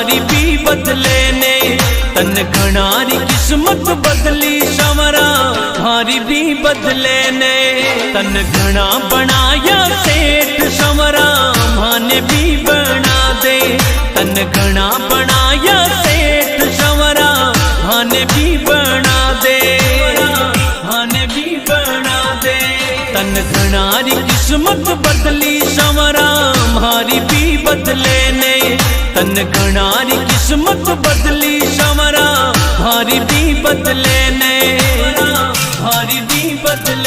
हमारी भी बदले ने तन घनारी किस्मत बदली संवरा हमारी भी बदले ने तन घना बनाया सेठ संवरा माने भी बना दे तन घना बनाया सेठ संवरा माने भी बना दे माने भी बना दे तन घनारी किस्मत बदली संवरा हमारी भी बदले ने तन घनारी किस्मत बदली संवरा हमारी भी बदले ने हमारी भी बदले।